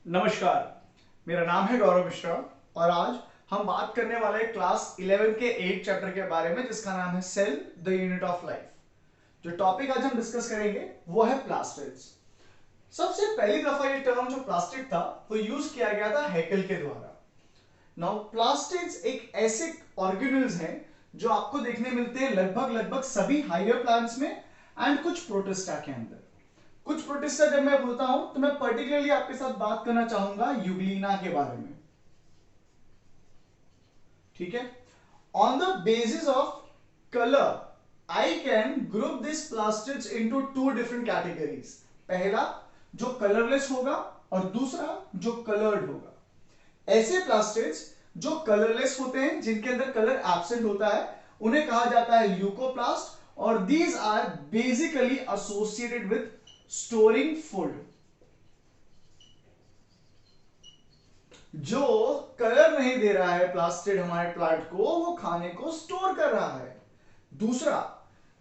नमस्कार, मेरा नाम है गौरव मिश्रा और आज हम बात करने वाले हैं क्लास 11 के 8 चैप्टर के बारे में जिसका नाम है cell the unit of life. जो टॉपिक आज हम डिस्कस करेंगे वो है प्लास्टिड्स। सबसे पहली दफा ये टर्म जो प्लास्टिड था वो यूज किया गया था हैकेल के द्वारा। नाउ प्लास्टिड्स एक ऐसे ऑर्गेनेल्स हैं जो आपको देखने मिलते हैं लगभग लगभग सभी हायर प्लांट्स में एंड कुछ प्रोटिस्टा के अंदर। कुछ प्रोटिस्टा जब मैं बोलता हूं तो मैं पर्टिकुलरली आपके साथ बात करना चाहूंगा यूग्लिना के बारे में। ठीक है, on the basis of colour I can group this plastids into two different categories. पहला जो कलरलेस होगा और दूसरा जो कलर्ड होगा। ऐसे प्लास्टिड्स जो कलरलेस होते हैं जिनके अंदर कलर एब्सेंट होता है उन्हें कहा जाता है ल्यूकोप्लास्ट और these are basically associated with storing food. जो कलर नहीं दे रहा है प्लास्टिड हमारे प्लांट को, वो खाने को स्टोर कर रहा है। दूसरा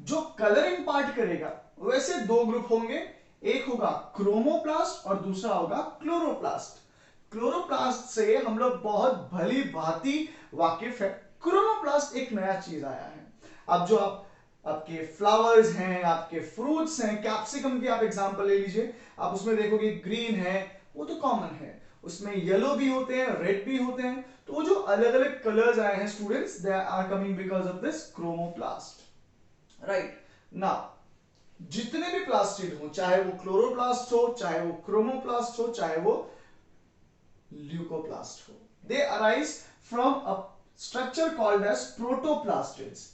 जो कलरिंग पार्ट करेगा वैसे दो ग्रुप होंगे, एक होगा क्रोमोप्लास्ट और दूसरा होगा क्लोरोप्लास्ट। क्लोरोप्लास्ट से हम लोग बहुत भली भांति वाकिफ है, क्रोमोप्लास्ट एक नया चीज आया है। अब जो आपके फ्लावर्स हैं, आपके फ्रूट्स हैं, कैप्सिकम की आप एग्जांपल ले लीजिए, आप उसमें देखोगे ग्रीन है, वो तो कॉमन है, उसमें येलो भी होते हैं, रेड भी होते हैं। तो वो जो अलग अलग कलर्स आए हैं students, they are coming because of this chromoplast. Right now जितने भी प्लास्टिड हो, चाहे वो क्लोरोप्लास्ट हो, चाहे वो क्रोमोप्लास्ट हो, चाहे वो ल्यूकोप्लास्ट हो, they arise from a structure called as protoplastids.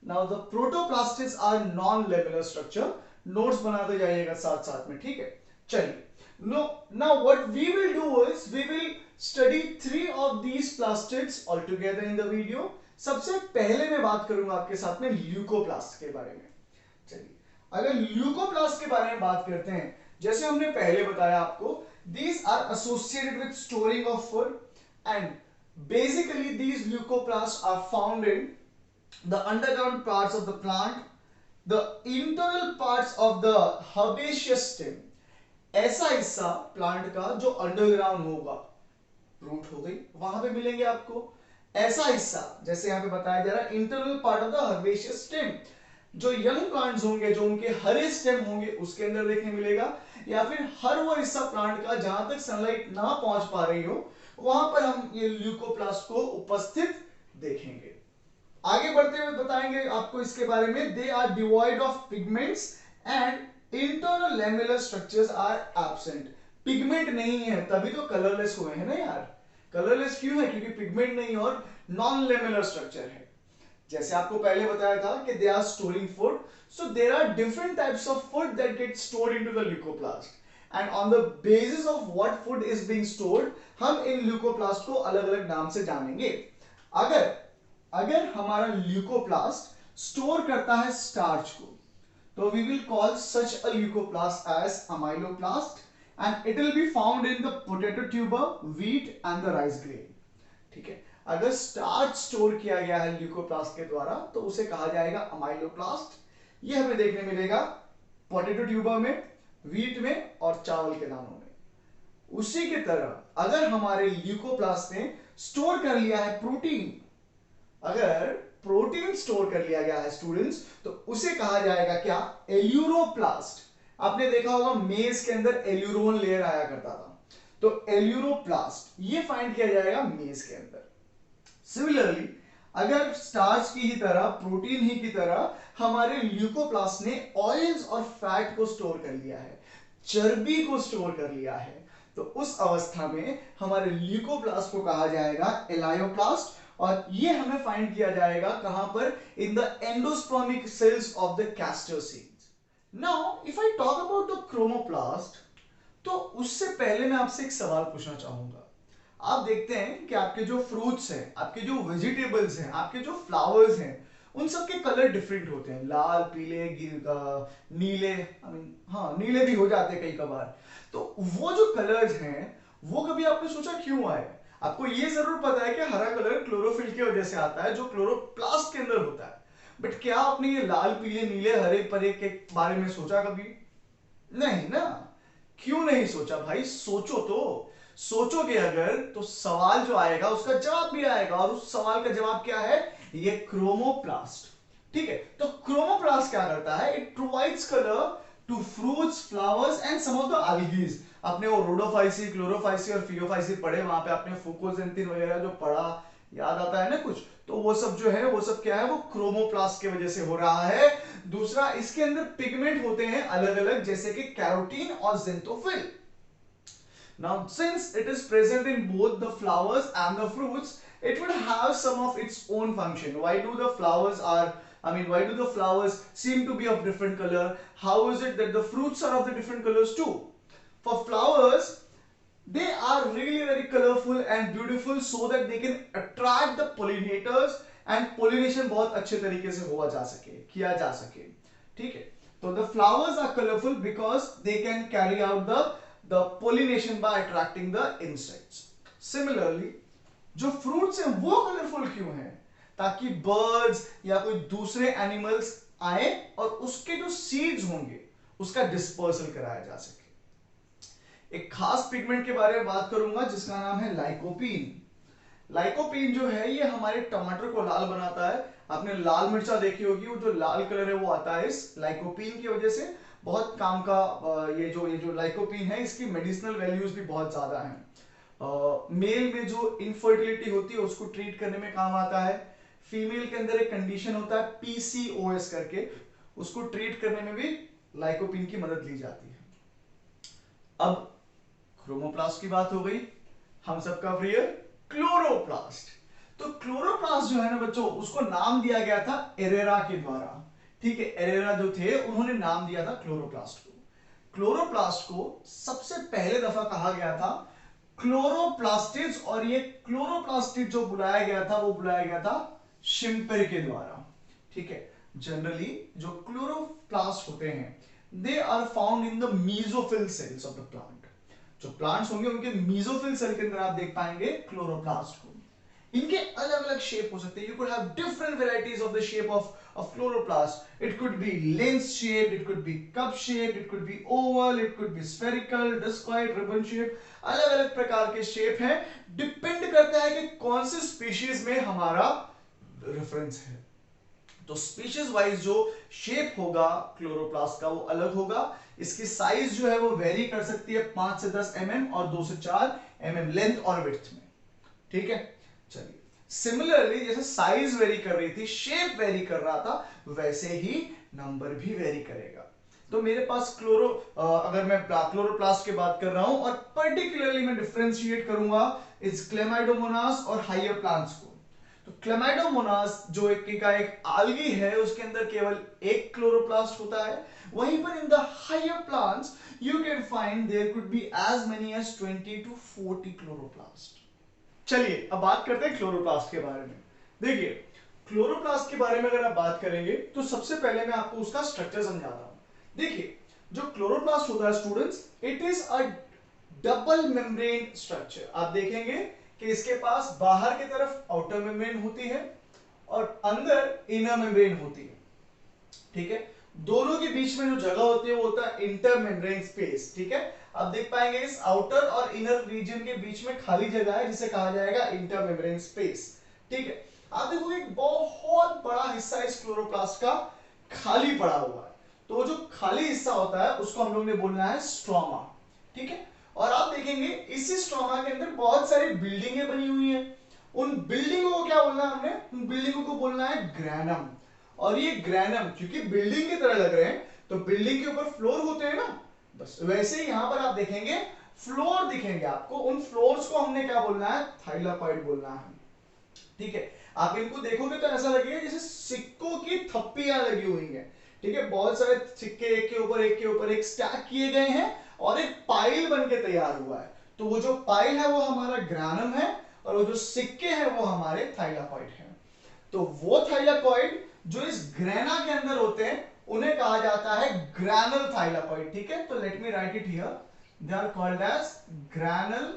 Now the protoplastids are non-lamellar structure. Notes बनाते जाइएगा साथ साथ में, ठीक है। चलिए now what we will do is we will study three of these plastids all together in the video. सबसे पहले मैं बात करूंगा आपके साथ में ल्यूकोप्लास्ट के बारे में। चलिए अगर ल्यूकोप्लास्ट के बारे में बात करते हैं, जैसे हमने पहले बताया आपको, these are associated with storing of food and basically these leucoplasts are found in the underground parts of the plant, the internal parts of the herbaceous stem। ऐसा हिस्सा प्लांट का जो अंडरग्राउंड होगा, रूट हो गई, वहां पे मिलेंगे आपको। ऐसा हिस्सा जैसे यहां पे बताया जा रहा है internal part of the herbaceous stem, जो यंग प्लांट्स होंगे, जो उनके हरे स्टेम होंगे उसके अंदर देखने मिलेगा, या फिर हर वो हिस्सा प्लांट का जहां तक सनलाइट ना पहुंच पा रही हो वहां पर हम ये ल्यूकोप्लास्ट को उपस्थित देखेंगे। आगे बढ़ते हुए बताएंगे आपको इसके बारे में। They are devoid of pigments and internal lamellar structures are absent. Pigment नहीं है तभी तो कलरलेस हुए हैं ना यार। कलरलेस क्यों है? क्योंकि पिगमेंट नहीं और नॉन लैमेलर स्ट्रक्चर है। जैसे आपको पहले बताया था कि they are storing food, so there are different types of food that get stored into the leucoplast and on the basis of what food is being stored हम इन ल्यूकोप्लास्ट को अलग अलग नाम से जानेंगे। अगर अगर हमारा ल्यूकोप्लास्ट स्टोर करता है स्टार्च को, तो we will call such a leucoplast as amyloplast and it will be found in the potato tuber, wheat and the rice grain। ठीक है, अगर स्टार्च स्टोर किया गया है ल्यूकोप्लास्ट के द्वारा तो उसे कहा जाएगा अमाइलोप्लास्ट। ये हमें देखने मिलेगा पोटैटो ट्यूबर में, व्हीट में और चावल के दानों में। उसी की तरह अगर हमारे ल्यूकोप्लास्ट ने स्टोर कर लिया है प्रोटीन, अगर प्रोटीन स्टोर कर लिया गया है स्टूडेंट्स, तो उसे कहा जाएगा क्या? एल्यूरोप्लास्ट। आपने देखा होगा मेज के अंदर एल्यूरोन लेयर आया करता था, तो एल्यूरोप्लास्ट ये फाइंड किया जाएगा मेज के अंदर। सिमिलरली अगर स्टार्च की ही तरह, प्रोटीन ही की तरह हमारे ल्यूकोप्लास्ट ने ऑयल्स और फैट को स्टोर कर लिया है, चर्बी को स्टोर कर लिया है, तो उस अवस्था में हमारे ल्यूकोप्लास्ट को कहा जाएगा एलायोप्लास्ट। और ये हमें फाइंड किया जाएगा कहां पर? In the endospermic cells of the castor seeds. Now if I talk about the chromoplast, तो उससे पहले मैं आपसे एक सवाल पूछना चाहूंगा। आप देखते हैं कि आपके जो फ्रूट्स हैं, आपके जो वेजिटेबल्स हैं, आपके जो फ्लावर्स हैं, उन सब के कलर डिफरेंट होते हैं, लाल, पीले, नीले, हाँ नीले भी हो जाते हैं कई कबार। तो वो जो कलर्स हैं वो कभी आपने सोचा क्यों आए? आपको ये जरूर पता है कि हरा कलर क्लोरोफिल की वजह से आता है जो क्लोरोप्लास्ट के अंदर होता है, बट क्या आपने ये लाल, पीले, नीले, हरे परे के बारे में सोचा कभी? नहीं ना। क्यों नहीं सोचा भाई? सोचो तो। सोचोगे अगर तो सवाल जो आएगा उसका जवाब भी आएगा, और उस सवाल का जवाब क्या है? ये क्रोमोप्लास्ट। ठीक है, तो क्रोमोप्लास्ट क्या करता है? It provides colour to fruits, flowers and some of the algae। आपने वो रोडोफाइसी, क्लोरोफाइसी और फियोफाइसी पढ़े, वहां पे आपने फुकोजेंथिन वगैरह जो पढ़ा, याद आता है ना कुछ? तो वो सब जो है वो सब क्या है? वो क्रोमोप्लास्ट की वजह से हो रहा है। दूसरा, इसके अंदर पिगमेंट होते हैं अलग अलग, जैसे कि कैरोटीन और ज़ेंथोफिल। Now, since it is present in both the flowers and the fruits, it would have some of its own function. Why do the flowers why do the flowers seem to be of different color? How is it that the fruits are of the different colors too? For flowers, they are really very colorful and beautiful so that they can attract the pollinators and pollination बहुत अच्छे तरीके से किया जा सके। ठीक है, तो the flowers are colorful because they can carry out the pollination by attracting the insects. Similarly, जो fruits हैं वो कलरफुल क्यों हैं? ताकि birds या कोई दूसरे animals आए और उसके जो seeds होंगे उसका dispersal कराया जा सके। एक खास पिगमेंट के बारे में बात करूंगा जिसका नाम है लाइकोपीन। लाइकोपीन जो है ये हमारे टमाटर को लाल बनाता है। आपने लाल मिर्चा देखी होगी, वो जो लाल कलर है वो आता है इस लाइकोपीन की वजह से। बहुत काम का ये जो लाइकोपीन है इसकी मेडिसिनल वैल्यूज भी बहुत ज्यादा हैं। मेल में जो इनफर्टिलिटी होती है उसको ट्रीट करने में काम आता है। फीमेल के अंदर एक कंडीशन होता है पीसीओएस करके, उसको ट्रीट करने में भी लाइकोपीन की मदद ली जाती है। अब क्रोमोप्लास्ट की बात हो गई, हम सबका प्रिय क्लोरोप्लास्ट। तो क्लोरोप्लास्ट जो है ना बच्चों, उसको नाम दिया गया था एरेरा के द्वारा। ठीक है, एरेरा जो थे उन्होंने नाम दिया था क्लोरोप्लास्ट को। क्लोरोप्लास्ट को सबसे पहले दफा कहा गया था क्लोरोप्लास्टिड्स, और ये क्लोरोप्लास्टिड जो बुलाया गया था वो बुलाया गया था शिम्पर के द्वारा। ठीक है, जनरली जो क्लोरोप्लास्ट होते हैं they are found in the mesophyll cells of the plant. जो प्लांट्स होंगे उनके मीजोफिल सेल के अंदर आप देख पाएंगे क्लोरोप्लास्ट को। इनके अलग अलग शेप हो सकते हैं। You could have different varieties of the shape of chloroplast. It could be lens shape, it could be cup shape, it could be oval, it could be spherical, discoid, ribbon shape. अलग अलग प्रकार के shape हैं, depend करता है कि कौन से स्पीशीज में हमारा रेफरेंस है। तो स्पीशीज वाइज जो शेप होगा क्लोरोप्लास्ट का वो अलग होगा। इसकी साइज जो है वो वेरी कर सकती है 5 से 10 mm और 2 से 4 mm लेंथ और विड्थ में। ठीक है, चलिए सिमिलरली जैसे साइज वेरी कर रही थी, शेप वेरी कर रहा था, वैसे ही नंबर भी वेरी करेगा। तो मेरे पास अगर मैं क्लोरोप्लास्ट की बात कर रहा हूं और पर्टिकुलरली मैं डिफरेंशिएट करूंगा इस क्लेमाइडोमोनास और हाइयर प्लांट्स को। तो क्लेमाइडोमोनास जो एक आल्गी है उसके अंदर केवल एक क्लोरोप्लास्ट होता है। वहीं पर in the higher plants you can find there could be as many as 20 to 40 chloroplast. चलिए अब बात करते हैं क्लोरोप्लास्ट के बारे में। देखिए क्लोरोप्लास्ट के बारे में अगर आप बात करेंगे तो सबसे पहले मैं आपको उसका स्ट्रक्चर समझाता हूं। देखिए जो क्लोरोप्लास्ट होता है students, it is a double membrane structure. आप देखेंगे कि इसके पास बाहर की तरफ आउटर मेम्ब्रेन होती है और अंदर इनर मेम्ब्रेन होती है। ठीक है, दोनों के बीच में जो जगह होती है वो होता है इंटर मेम्ब्रेन स्पेस। ठीक है, आप देख पाएंगे इस आउटर और इनर रीजन के बीच में खाली जगह है जिसे कहा जाएगा इंटर मेम्ब्रेन स्पेस। ठीक है, आप देखोगे एक बहुत बड़ा हिस्सा इस क्लोरोप्लास्ट का खाली पड़ा हुआ है। तो वो जो खाली हिस्सा होता है उसको हम लोग ने बोलना है स्ट्रोमा। ठीक है, और आप देखेंगे इसी स्ट्रोमा के अंदर बहुत सारी बिल्डिंगें बनी हुई हैं। उन बिल्डिंगों को क्या बोलना है हमने? उन बिल्डिंगों को बोलना है ग्रैनम। और ये ग्रैनम क्योंकि बिल्डिंग की तरह लग रहे हैं तो बिल्डिंग के ऊपर फ्लोर होते हैं ना, बस वैसे ही यहां पर आप देखेंगे फ्लोर दिखेंगे आपको। उन फ्लोर्स को हमने क्या बोलना है? थाइलाकॉइड बोलना है। ठीक है, आप इनको देखोगे तो ऐसा लगेगा जैसे सिक्कों की थप्पियां लगी हुई हैं। ठीक है, बहुत सारे सिक्के एक के ऊपर एक स्टैक किए गए हैं और एक पाइल बन के तैयार हुआ है। तो वो जो पाइल है वो हमारा ग्रैनम है और वो जो सिक्के हैं वो हमारे थाइलाकॉइड हैं। तो वो थाइलाकॉइड जो इस ग्रेना के अंदर होते हैं उन्हें कहा जाता है ग्रैनल थाइलाकॉइड। ठीक है, तो let me write it here, they are called as granal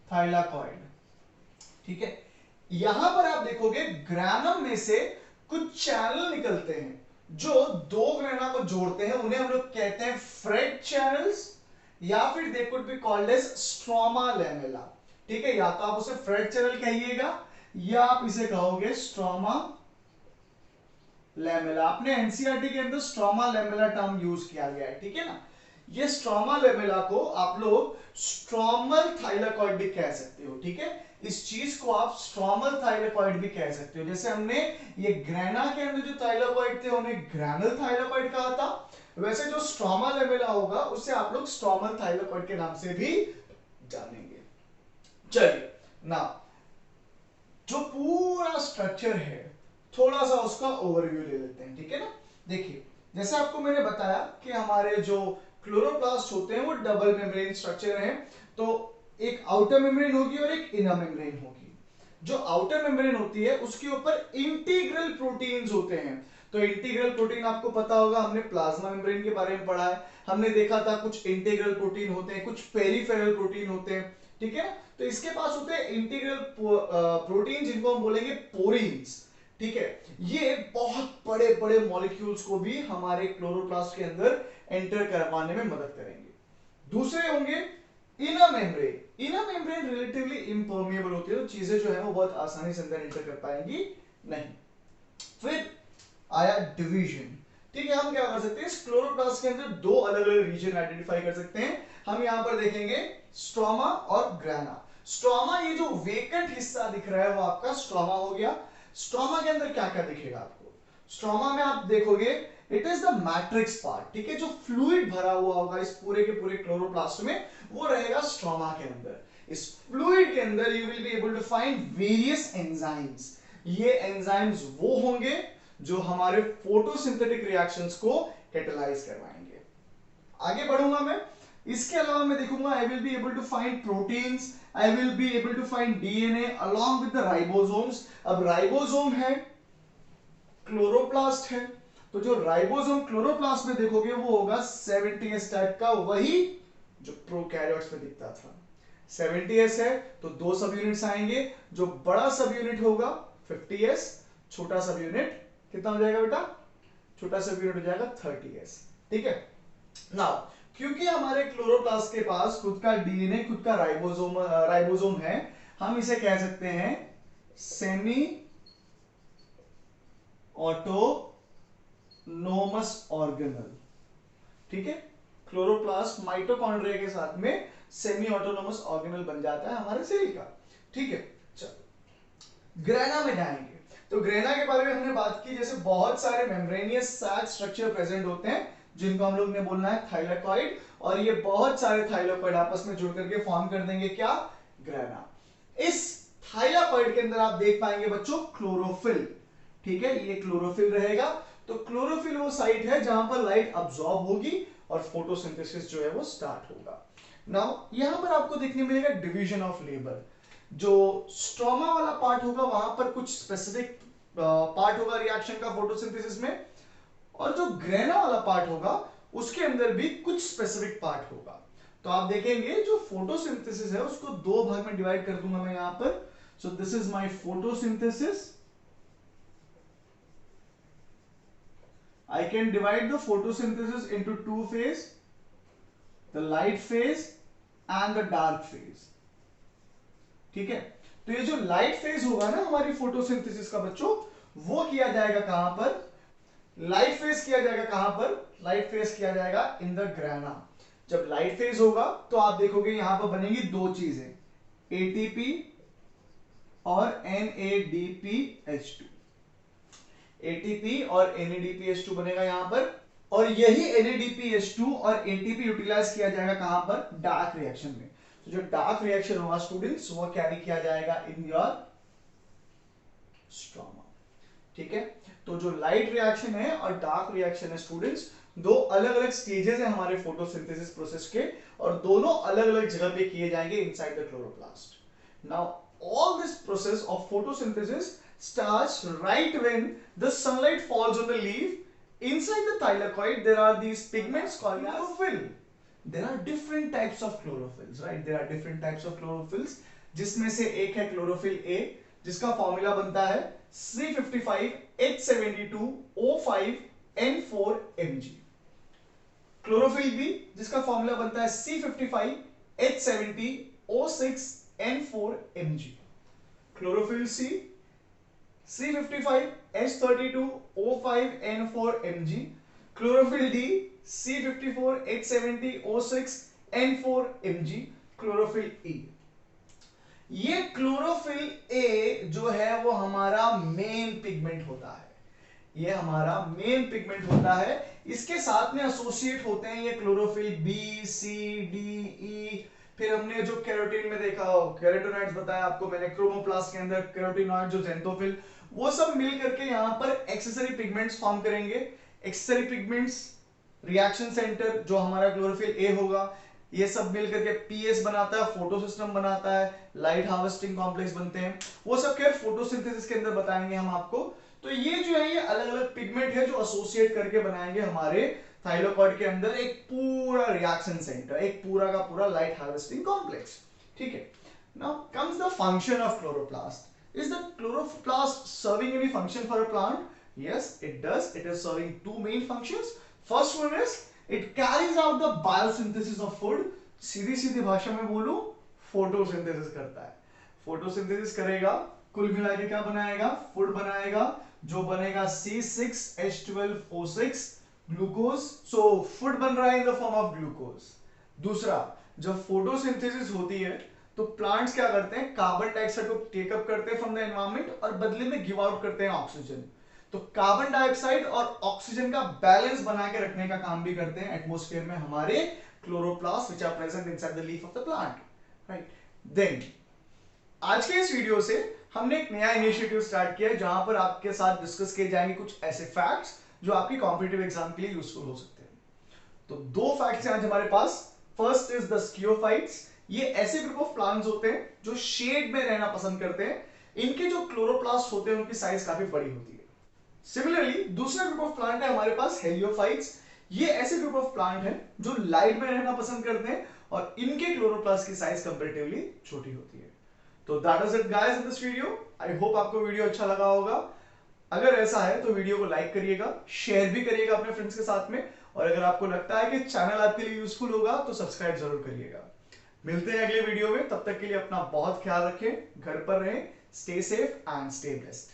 thylakoid. ठीक है, यहां पर आप देखोगे ग्रैनम में से कुछ चैनल निकलते हैं जो दो ग्रेना को जोड़ते हैं। उन्हें हम लोग कहते हैं फ्रेड चैनल्स या फिर they could be called as stroma lamella. ठीक है, या तो आप उसे फ्रेड चैनल कहिएगा या आप इसे कहोगे स्ट्रोमा लेमेला। आपने एनसीईआरटी के अंदर स्ट्रोमा लेमेला टर्म यूज किया गया है, ठीक है ना। ये स्ट्रोमा लेमेला को आप लोग स्ट्रोमल थाइलाकॉइड भी कह सकते हो, ठीक है। इस चीज को आप स्ट्रोमल थाइलाकॉइड भी कह सकते हो। जैसे हमने ये ग्रेना के अंदर जो थाइलाकॉइड थे उन्हें ग्रैनल थाइलाकॉइड कहा था, वैसे जो स्ट्रोमा लेमेला होगा उसे आप लोग स्ट्रोमल थाइलाकॉइड के नाम से भी जानेंगे। चलिए ना, जो पूरा स्ट्रक्चर है थोड़ा सा उसका ओवरव्यू ले लेते हैं, ठीक है ना। देखिए, जैसे आपको मैंने बताया कि हमारे जो क्लोरोप्लास्ट होते हैं वो डबल मेम्ब्रेन स्ट्रक्चर है। तो एक आउटर मेम्ब्रेन होगी और एक इनर मेम्ब्रेन होगी। जो आउटर मेम्ब्रेन होती है उसके ऊपर इंटीग्रल प्रोटीन्स होते हैं। तो इंटीग्रल प्रोटीन आपको पता होगा, हमने प्लाज्मा मेम्ब्रेन के बारे में पढ़ा है। हमने देखा था कुछ इंटीग्रल प्रोटीन होते हैं, कुछ पेरिफेरल प्रोटीन होते हैं, ठीक है। तो इसके पास होते हैं इंटीग्रल प्रोटीन जिनको हम बोलेंगे पोरीन्स, ठीक है। ये बहुत बड़े बड़े मॉलिक्यूल्स को भी हमारे क्लोरोप्लास्ट के अंदर एंटर करवाने में मदद करेंगे। दूसरे होंगे inner membrane. Inner membrane relatively impermeable होती है, तो चीजें जो है वो बहुत आसानी से अंदर एंटर कर पाएंगी नहीं। फिर आया डिवीजन, ठीक है। हम क्या कर सकते हैं, इस क्लोरोप्लास्ट के अंदर दो अलग अलग रीजन आइडेंटिफाई कर सकते हैं। हम यहां पर देखेंगे स्ट्रोमा और ग्राना। स्ट्रोमा, ये जो वेकेंट हिस्सा दिख रहा है वो आपका स्ट्रोमा हो गया। स्ट्रोमा के अंदर क्या क्या दिखेगा आपको, स्ट्रोमा में आप देखोगे it is the matrix part, ठीक है। जो फ्लूइड भरा हुआ होगा इस पूरे के पूरे क्लोरोप्लास्ट में वो रहेगा स्ट्रोमा के अंदर। इस फ्लूइड के अंदर you will be able to find various enzymes. ये एंजाइम्स वो होंगे जो हमारे फोटोसिंथेटिक रिएक्शंस को कैटेलाइज करवाएंगे। आगे बढ़ूंगा मैं, इसके अलावा मैं देखूंगा I will be able to find proteins, I will be able to find DNA along with the ribosomes. अब राइबोसोम है, क्लोरोप्लास्ट है, तो जो राइबोसोम क्लोरोप्लास्ट में देखोगे वो होगा 70s टाइप का, वही जो प्रोकैरियोट्स में दिखता था। 70s है तो दो सब यूनिट्स आएंगे, जो बड़ा सब यूनिट होगा 50s, छोटा सब यूनिट कितना हो जाएगा बेटा, छोटा सब यूनिट हो जाएगा 30s, ठीक है। नाउ क्योंकि हमारे क्लोरोप्लास्ट के पास खुद का डीएनए, खुद का राइबोसोम है, हम इसे कह सकते हैं सेमी ऑटोनोमस ऑर्गेनल, ठीक है। क्लोरोप्लास्ट माइटोकॉन्ड्रिया के साथ में सेमी ऑटोनोमस ऑर्गेनल बन जाता है हमारे शरीर का, ठीक है। चलो ग्रेना में जाएंगे, तो ग्रेना के बारे में हमने बात की, जैसे बहुत सारे मेम्ब्रेनियस सैक स्ट्रक्चर प्रेजेंट होते हैं जिनको हम लोग ने बोलना है थाइलाकॉइड, और ये बहुत सारे थाइलाकॉइड आपस में जुड़ करके फॉर्म कर देंगे क्या, ग्रेना। इस थाइलाकॉइड के अंदर आप देख पाएंगे बच्चों क्लोरोफिल, ठीक है। ये क्लोरोफिल रहेगा, तो क्लोरोफिल वो साइट है जहां पर लाइट अब्सॉर्ब होगी और फोटोसिंथेसिस जो है वो स्टार्ट होगा। नाउ यहां पर आपको देखने मिलेगा डिवीजन ऑफ लेबर। जो स्ट्रोमा वाला पार्ट होगा वहां पर कुछ स्पेसिफिक पार्ट होगा रिएक्शन का फोटोसिंथेसिस में, और जो ग्रेना वाला पार्ट होगा उसके अंदर भी कुछ स्पेसिफिक पार्ट होगा। तो आप देखेंगे जो फोटोसिंथेसिस है उसको दो भाग में डिवाइड कर दूंगा मैं यहां पर। So this is my photosynthesis, I can divide the photosynthesis into two phase, the light phase and the dark phase, ठीक है। तो ये जो लाइट फेज होगा ना हमारी फोटोसिंथेसिस का बच्चों, वो किया जाएगा कहां पर, लाइट फेज किया जाएगा कहां पर, लाइट फेज किया जाएगा इन द ग्रेना। जब लाइट फेज होगा तो आप देखोगे यहां पर बनेगी दो चीजें, एटीपी और NADPH2, एटीपी और NADPH2 बनेगा यहां पर, और यही NADPH2 और ATP यूटिलाइज किया जाएगा कहां पर, डार्क रिएक्शन में। तो जो डार्क रिएक्शन होगा स्टूडेंट्स वो कैरी किया जाएगा इन योर स्ट्रोमा, ठीक है। तो जो लाइट रिएक्शन है और डार्क रिएक्शन है स्टूडेंट्स, दो अलग अलग स्टेजेस है हमारे फोटोसिंथेसिस प्रोसेस के, और दोनों अलग अलग जगह पे किए जाएंगे inside the chloroplast. Now all this process of photosynthesis starts right when the sunlight falls on the leaf. Inside the thylakoid there are these pigments called chlorophyll. There are different types of chlorophylls, right? There are different types of chlorophylls, जिसमें से एक है chlorophyll A, जिसका formula बनता है C55H72O5N4Mg। Chlorophyll B जिसका formula बनता है C55H70O6N4Mg, chlorophyll c C55H32O5N4Mg, chlorophyll d C54H70O6N4Mg, chlorophyll e. ये क्लोरोफिल ए जो है वो हमारा मेन पिगमेंट होता है, ये हमारा मेन पिगमेंट होता है। इसके साथ में एसोसिएट होते हैं ये क्लोरोफिल बी, सी, डी, ई। फिर हमने जो कैरोटीन में देखा हो, कैरोटीनॉइड्स बताया आपको मैंने, क्रोमोप्लास्ट के अंदर कैरोटीनॉइड जो ज़ेंथोफिल, वो सब मिल करके यहाँ पर एक्सेसरी पिगमेंट्स फॉर्म करेंगे। एक्सेसरी पिगमेंट्स रिएक्शन सेंटर जो हमारा क्लोरोफिल ए होगा, ये सब मिल करके पीएस बनाता है, फोटो सिस्टम बनाता है, लाइट हार्वेस्टिंग कॉम्प्लेक्स बनते हैं। वो सब क्या फोटोसिंथेसिस के अंदर बताएंगे हम आपको। तो ये जो है ये अलग अलग पिगमेंट है जो एसोसिएट करके बनाएंगे हमारे थाइलाकॉइड के अंदर एक पूरा रिएक्शन सेंटर, एक पूरा का पूरा लाइट हार्वेस्टिंग कॉम्प्लेक्स। ठीक है, now comes the function of chloroplast. Is the chloroplast serving any function for a plant? Yes, it does. It is serving two main functions. First one is it carries out the biosynthesis of food. सीधी सीधी भाषा में बोलूं, photosynthesis करता है। Photosynthesis करेगा, कुल मिला के क्या बनाएगा? फूड बनाएगा, जो बनेगा C6H12O6 ग्लूकोज। सो फूड बन रहा है in the form of glucose. दूसरा, जब फोटोसिंथेसिस होती है तो प्लांट्स क्या करते हैं? कार्बन डाइऑक्साइड को टेकअप करते हैं फ्रॉम द एनवायरनमेंट और बदले में गिव आउट करते हैं ऑक्सीजन। तो कार्बन डाइऑक्साइड और ऑक्सीजन का बैलेंस बना के रखने का काम भी करते हैं एटमॉस्फेयर में हमारे chloroplast which are present inside the leaf of the plant, right. Then आज के इस वीडियो से हमने एक नया इनिशिएटिव स्टार्ट किया है जहां पर आपके साथ डिस्कस किए जाएंगे कुछ ऐसे फैक्ट्स जो आपकी कॉम्पिटिटिव एग्जाम के लिए यूजफुल हो सकते हैं। तो दो फैक्ट्स हैं आज हमारे पास। First is the sciophytes. ये ऐसे ग्रुप ऑफ प्लांट्स होते हैं जो शेड में रहना पसंद करते हैं। इनके जो क्लोरोप्लास्ट होते हैं उनकी साइज काफी बड़ी होती है। सिमिलरली दूसरा ग्रुप ऑफ प्लांट है हमारे पास हेलियोफाइट्स। ये ऐसे ग्रुप ऑफ प्लांट हैं जो लाइट में रहना पसंद करते हैं और इनके क्लोरोप्लास्ट की साइज कंपैरेटिवली छोटी होती है। तो that is it guys in this video. I hope आपको वीडियो अच्छा लगा होगा। अगर ऐसा है तो वीडियो को लाइक करिएगा, शेयर भी करिएगा अपने फ्रेंड्स के साथ में, और अगर आपको लगता है कि चैनल आपके लिए यूजफुल होगा तो सब्सक्राइब जरूर करिएगा। मिलते हैं अगले वीडियो में, तब तक के लिए अपना बहुत ख्याल रखें, घर पर रहें, stay safe and stay blessed.